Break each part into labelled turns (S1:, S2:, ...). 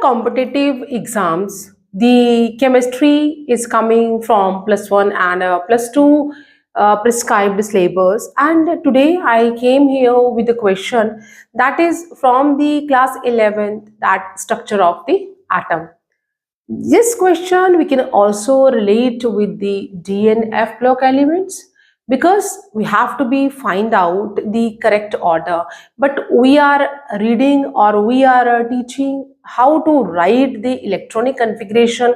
S1: competitive exams, the chemistry is coming from +1 and +2 prescribed syllabus. And today I came here with a question that is from the class 11th, that structure of the atom. This question we can also relate with the D and F block elements, because we have to be find out the correct order, but we are reading or we are teaching how to write the electronic configuration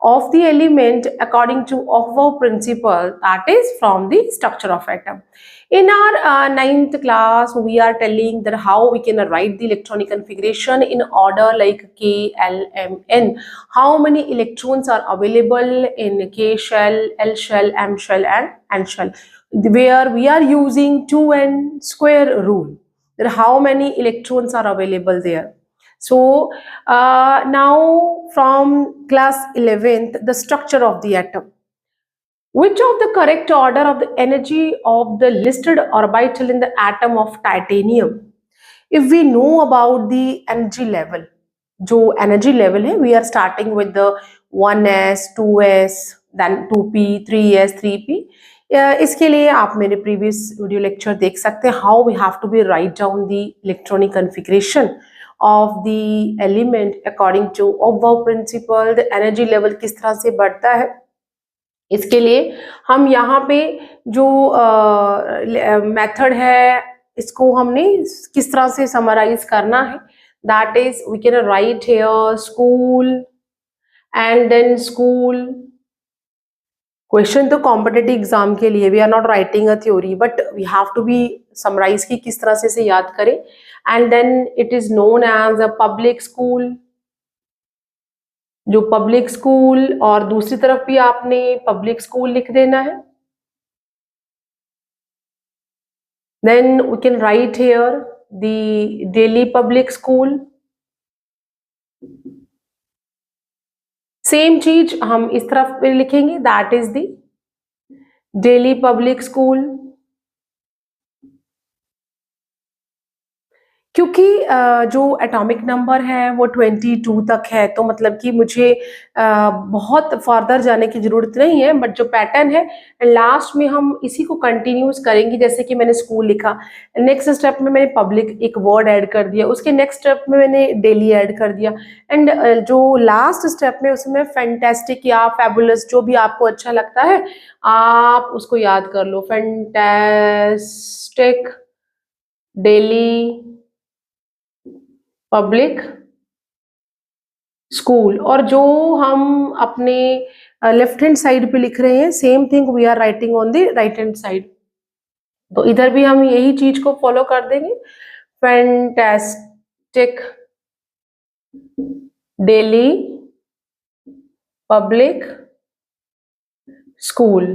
S1: of the element according to Aufbau principle, that is from the structure of atom. In our ninth class, we are telling that how we can write the electronic configuration in order like K, L, M, N. How many electrons are available in K shell, L shell, M shell and N shell, where we are using 2n square rule. That how many electrons are available there. So now from class 11th, the structure of the atom. Which of the correct order of the energy of the listed orbital in the atom of titanium? If we know about the energy level, जो energy level है, we are starting with the 1s, 2s, then 2p, 3s, 3p. इसके लिए आप मेरे previous video lecture देख सकते हैं how we have to be write down the electronic configuration of the element according to Aufbau principle, the energy level किस तरह से बढ़ता है. इसके लिए हम यहाँ पे जो मेथड है इसको हमने किस तरह से समराइज करना है. That is we can write here school and then school. Question तो कॉम्पिटिटिव एग्जाम के लिए, we are not writing a theory, but we have to be summarise की किस तरह से याद करें. And then it is known as a public school, जो पब्लिक स्कूल, और दूसरी तरफ भी आपने पब्लिक स्कूल लिख देना है. Then we can write here the Delhi public school. Same चीज हम इस तरफ पे लिखेंगे, that is the Delhi public school. क्योंकि जो एटॉमिक नंबर है वो 22 तक है, तो मतलब कि मुझे बहुत फर्दर जाने की ज़रूरत नहीं है, बट जो पैटर्न है लास्ट में हम इसी को कंटिन्यूस करेंगे. जैसे कि मैंने स्कूल लिखा, नेक्स्ट स्टेप में मैंने पब्लिक एक वर्ड ऐड कर दिया, उसके नेक्स्ट स्टेप में मैंने डेली ऐड कर दिया, एंड जो लास्ट स्टेप में उसमें फैंटास्टिक या फैबुलस, जो भी आपको अच्छा लगता है आप उसको याद कर लो. Fantastic daily public school. और जो हम अपने लेफ्ट हैंड साइड पे लिख रहे हैं, same thing we are writing on the right hand side. तो इधर भी हम यही चीज को फॉलो कर देंगे. Fantastic daily public school.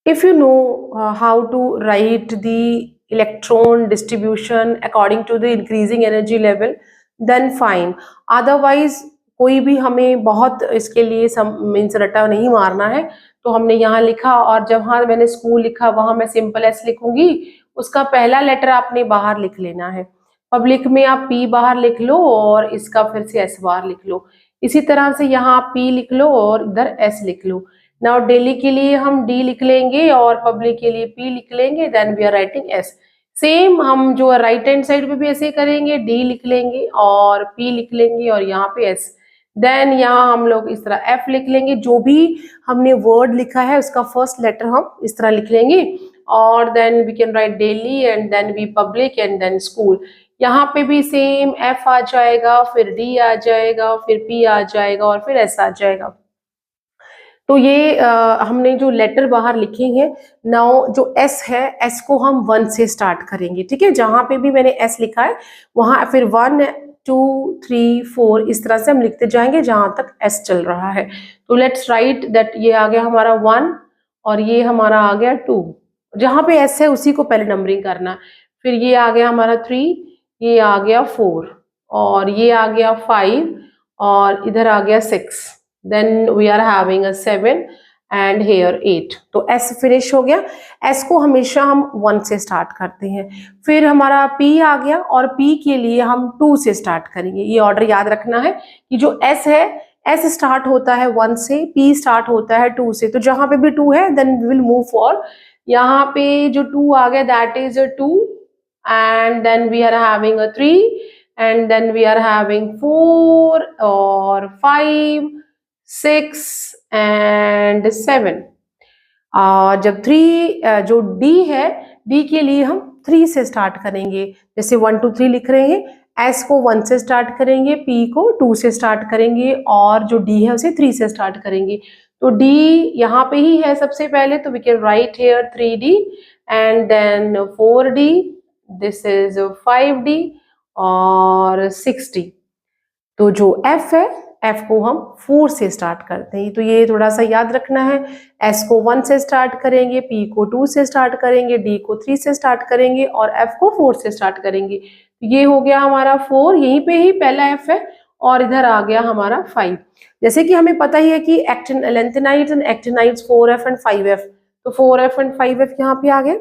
S1: If you know how to write the electron distribution according to the increasing energy level, then fine. Otherwise कोई भी हमें बहुत इसके लिए मीन्स रटा नहीं मारना है. तो हमने यहाँ लिखा, और जहाँ मैंने स्कूल लिखा वहाँ मैं सिंपल एस लिखूंगी, उसका पहला लेटर आपने बाहर लिख लेना है. पब्लिक में आप पी बाहर लिख लो और इसका फिर से एस बाहर लिख लो. इसी तरह से यहाँ आप पी लिख लो और इधर एस लिख लो. नाउ डेली के लिए हम डी लिख लेंगे और पब्लिक के लिए पी लिख लेंगे, then we are writing S. Same हम जो राइट हैंड साइड पे भी ऐसे करेंगे, डी लिख लेंगे और पी लिख लेंगे और यहाँ पे एस. देन यहाँ हम लोग इस तरह एफ लिख लेंगे. जो भी हमने वर्ड लिखा है उसका फर्स्ट लेटर हम इस तरह लिख लेंगे, और then we can write Delhi and then we public and then school. यहाँ पे भी सेम एफ आ जाएगा, फिर डी आ जाएगा, फिर पी आ जाएगा और फिर एस आ जाएगा. तो ये हमने जो लेटर बाहर लिखे हैं. नाउ जो एस है, एस को हम 1 से स्टार्ट करेंगे. ठीक है, जहां पे भी मैंने एस लिखा है वहां फिर 1 2 3 4 इस तरह से हम लिखते जाएंगे जहां तक एस चल रहा है. तो लेट्स राइट दैट ये आ गया हमारा 1 और ये हमारा आ गया 2. जहां पे एस है उसी को पहले नंबरिंग करना. फिर ये आ गया हमारा 3, ये आ गया 4 और ये आ गया 5 और इधर आ गया 6. Then we are having a 7 and here 8। तो S फिनिश हो गया। S को हमेशा हम 1 से स्टार्ट करते हैं। फिर हमारा P आ गया और P के लिए हम 2 से स्टार्ट करेंगे। ये ऑर्डर याद रखना है कि जो S है, S स्टार्ट होता है 1 से, P स्टार्ट होता है 2 से। तो जहां पे भी 2 है then we will move for, यहाँ पे जो 2 आ गया that is 2 and then we are having 3 and then we are having 4 और 5 6 एंड 7। जब 3 जो D है, D के लिए हम 3 से स्टार्ट करेंगे। जैसे 1 2 3 लिख रहे हैं, S को 1 से स्टार्ट करेंगे, P को 2 से स्टार्ट करेंगे और जो D है उसे 3 से स्टार्ट करेंगे। तो D यहाँ पे ही है सबसे पहले, तो we can write here 3D and then 4D, this is 5D और 6D। तो जो F है, F को हम 4 से स्टार्ट करते हैं। तो ये थोड़ा सा याद रखना है। S को 1 से स्टार्ट करेंगे, P को 2 से स्टार्ट करेंगे, D को 3 से स्टार्ट करेंगे और F को 4 से स्टार्ट करेंगे। ये हो गया हमारा 4, यहीं पे ही पहला F है और इधर आ गया हमारा 5। जैसे कि हमें पता ही है कि lanthanides and actinides 4F and 5F, तो 4F एंड 5F यहाँ पे आ गए।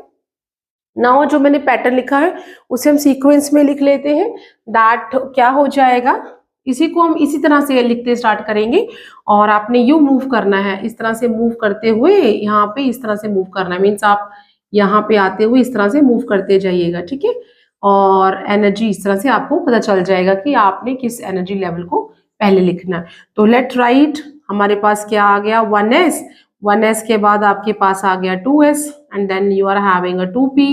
S1: नाउ जो मैंने पैटर्न लिखा है उसे हम सीक्वेंस में लिख लेते हैं। दैट क्या हो जाएगा, इसी को हम इसी तरह से लिखते स्टार्ट करेंगे और आपने यू मूव करना है, इस तरह से मूव करते हुए यहाँ पे इस तरह से मूव करना है। मीन्स आप यहाँ पे आते हुए इस तरह से मूव करते जाइएगा, ठीक है। और एनर्जी इस तरह से आपको पता चल जाएगा कि आपने किस एनर्जी लेवल को पहले लिखना है। तो लेट राइट, हमारे पास क्या आ गया 1s, 1s के बाद आपके पास आ गया 2s and then you are having a 2p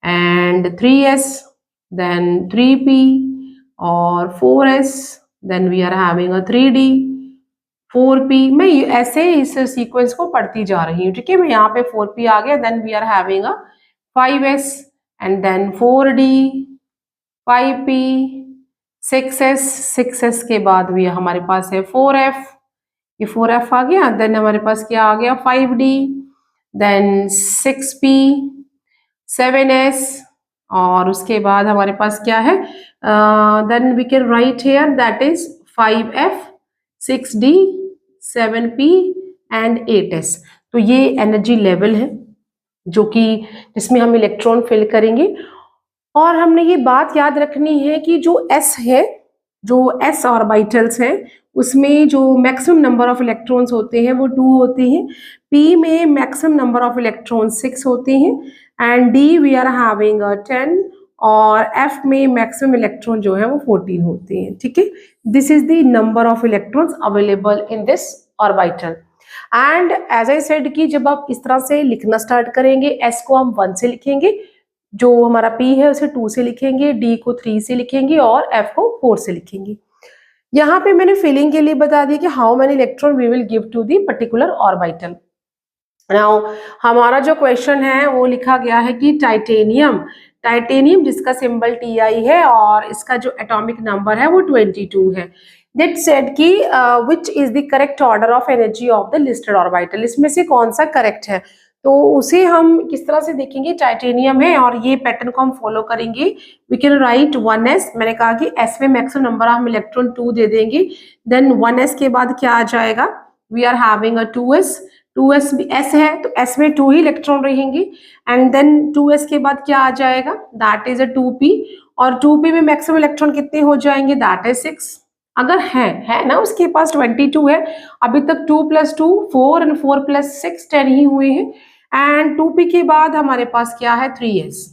S1: and 3s then 3p और 4s then we are having a 3d 4p। मैं ऐसे इस सीक्वेंस को पढ़ती जा रही हूँ, ठीक है। मैं यहाँ पे 4p आ गया, then we are having a 5s and then 4d 5p 6s, 6s के बाद भी हमारे पास है 4f, ये 4f आ गया। देन हमारे पास क्या आ गया 5d देन 6p 7s और उसके बाद हमारे पास क्या है, then we can write here that is 5f 6d 7p and 8s। तो ये एनर्जी लेवल है जो कि जिसमें हम इलेक्ट्रॉन फिल करेंगे। और हमने ये बात याद रखनी है कि जो s है, जो s ऑर्बिटल्स हैं उसमें जो मैक्सिमम नंबर ऑफ इलेक्ट्रॉन्स होते हैं वो 2 होते हैं, p में मैक्सिमम नंबर ऑफ इलेक्ट्रॉन 6 होते हैं and d we are having 10 और f में मैक्सिमम इलेक्ट्रॉन जो है वो 14 होते हैं, ठीक है। This is the number of electrons available in this orbital. And as I said कि जब आप इस तरह से लिखना स्टार्ट करेंगे, s को हम 1 से लिखेंगे, जो हमारा P है उसे 2 से लिखेंगे, D को 3 से लिखेंगे और F को 4 से लिखेंगे। यहाँ पे मैंने फिलिंग के लिए बता दिया कि how many electron we will give to the particular orbital. Now हमारा जो क्वेश्चन है वो लिखा गया है कि टाइटेनियम, टाइटेनियम जिसका सिंबल Ti है और इसका जो एटॉमिक नंबर है वो 22 है। दैट सेड कि which is the correct order of energy of the listed orbital, इसमें से कौन सा करेक्ट है। तो उसे हम किस तरह से देखेंगे, टाइटेनियम है और ये पैटर्न को हम फॉलो करेंगे। वी कैन राइट 1s, मैंने कहा कि s में मैक्सिमम नंबर ऑफ इलेक्ट्रॉन 2 दे देंगे, देन 1s के बाद क्या आ जाएगा, we are having a 2s, 2s भी s है तो s में 2 ही इलेक्ट्रॉन रहेंगे एंड देन 2s के बाद क्या आ जाएगा, दैट इज अ 2p और 2p में मैक्सिमम इलेक्ट्रॉन कितने हो जाएंगे, दैट इज 6। अगर है ना उसके पास 22 है, अभी तक 2 + 2 4 एंड 4 + 6 10 ही हुए हैं एंड 2p के बाद हमारे पास क्या है 3s,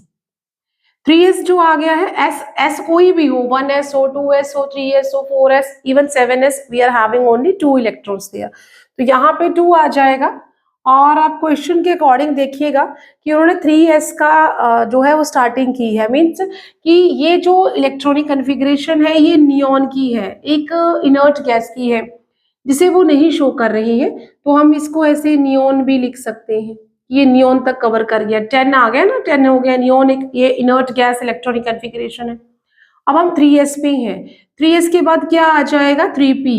S1: 3s जो आ गया है, s कोई भी हो, 1s हो 2s हो 3s हो 4s even 7s, we are having only 2 electrons there. तो यहाँ पे 2 आ जाएगा और आप क्वेश्चन के अकॉर्डिंग देखिएगा कि उन्होंने 3s का जो है वो स्टार्टिंग की है। मीन्स कि ये जो इलेक्ट्रॉनिक कन्फिग्रेशन है ये नियॉन की है, एक इनर्ट गैस की है जिसे वो नहीं शो कर रही है, तो हम इसको ऐसे नियॉन भी लिख सकते हैं। ये नियॉन तक कवर कर गया, 10 आ गया ना, 10 हो गया नियॉन, एक ये इनर्ट गैस इलेक्ट्रॉनिक कन्फिग्रेशन है। अब हम 3s पे हैं, 3s के बाद क्या आ जाएगा 3p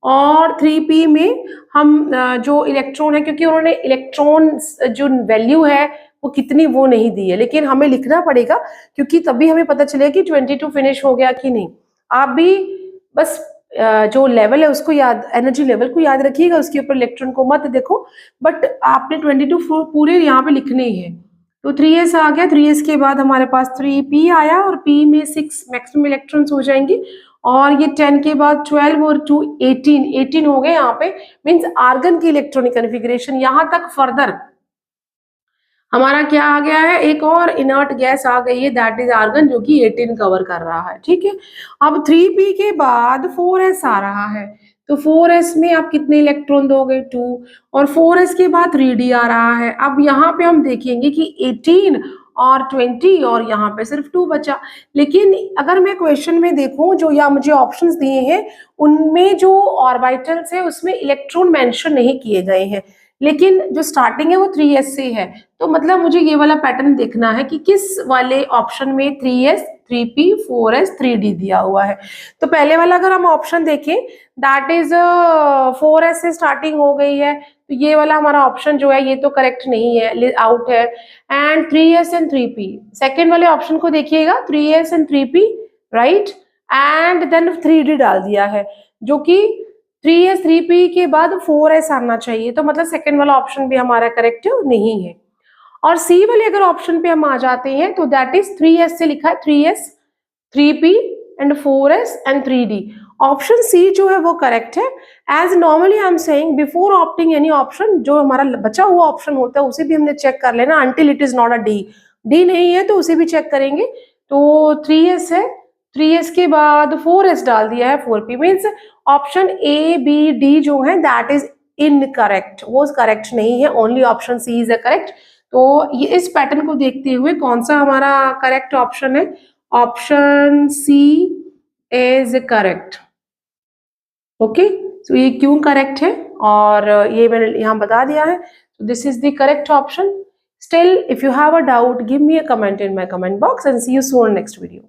S1: और 3p में हम जो इलेक्ट्रॉन है, क्योंकि उन्होंने इलेक्ट्रॉन जो वैल्यू है वो कितनी वो नहीं दी है, लेकिन हमें लिखना पड़ेगा क्योंकि तभी हमें पता चलेगा कि 22 फिनिश हो गया कि नहीं। आप भी बस जो लेवल है उसको याद, एनर्जी लेवल को याद रखिएगा, उसके ऊपर इलेक्ट्रॉन को मत देखो, बट आपने 22 पूरे यहाँ पे लिखने ही है। तो 3s आ गया, 3s के बाद हमारे पास 3p आया और p में 6 मैक्सिमम इलेक्ट्रॉन्स हो जाएंगे, और ये 10 के बाद 12 और 2 18 हो गए यहाँ पे, मीन्स आर्गन की इलेक्ट्रॉनिक कन्फिग्रेशन। यहाँ तक फर्दर हमारा क्या आ गया है, एक और इनर्ट गैस आ गई है, दैट इज आर्गन, जो कि 18 कवर कर रहा है, ठीक है। अब 3p के बाद 4s आ रहा है, तो 4s में आप कितने इलेक्ट्रॉन दोगे, 2, और 4s के बाद 3d आ रहा है। अब यहाँ पे हम देखेंगे कि 18 और 20 और यहाँ पे सिर्फ 2 बचा। लेकिन अगर मैं क्वेश्चन में देखूं, जो यहाँ मुझे ऑप्शंस दिए हैं उनमें जो ऑर्बिटल्स है उसमें इलेक्ट्रॉन मेंशन नहीं किए गए हैं, लेकिन जो स्टार्टिंग है वो 3s से है। तो मतलब मुझे ये वाला पैटर्न देखना है कि किस वाले ऑप्शन में 3s, 3p, 4s, 3d दिया हुआ है। तो पहले वाला अगर हम ऑप्शन देखें, दैट इज 4s से स्टार्टिंग हो गई है, तो ये वाला हमारा ऑप्शन जो है ये तो करेक्ट नहीं है, आउट है। And 3s and 3p, second वाले ऑप्शन को देखिएगा, 3s and 3p, right, and then 3d डाल दिया है, जो कि 3s 3p के बाद 4s आना चाहिए, तो मतलब सेकेंड वाला ऑप्शन भी हमारा करेक्ट नहीं है। और सी वाले अगर ऑप्शन पे हम आ जाते हैं तो दैट इज 3s से लिखा है, 3s, 3p and 4s and 3d। Option C जो है वो करेक्ट है। As normally I am saying, before opting any option, जो हमारा बचा हुआ ऑप्शन होता है उसे भी हमने चेक कर लेना, until it is not a D नहीं है तो उसे भी चेक करेंगे। तो 3s है, 3s के बाद 4s डाल दिया है, 4p, means option A B D जो है दैट इज इनकरेक्ट, वो करेक्ट नहीं है, only option C is a correct. तो ये इस पैटर्न को देखते हुए कौन सा हमारा करेक्ट ऑप्शन है, option C is correct. Okay, तो ये क्यों करेक्ट है और ये मैंने यहाँ बता दिया है, so this is the correct option. Still, if you have a doubt, give me a comment in my comment box and see you soon next video.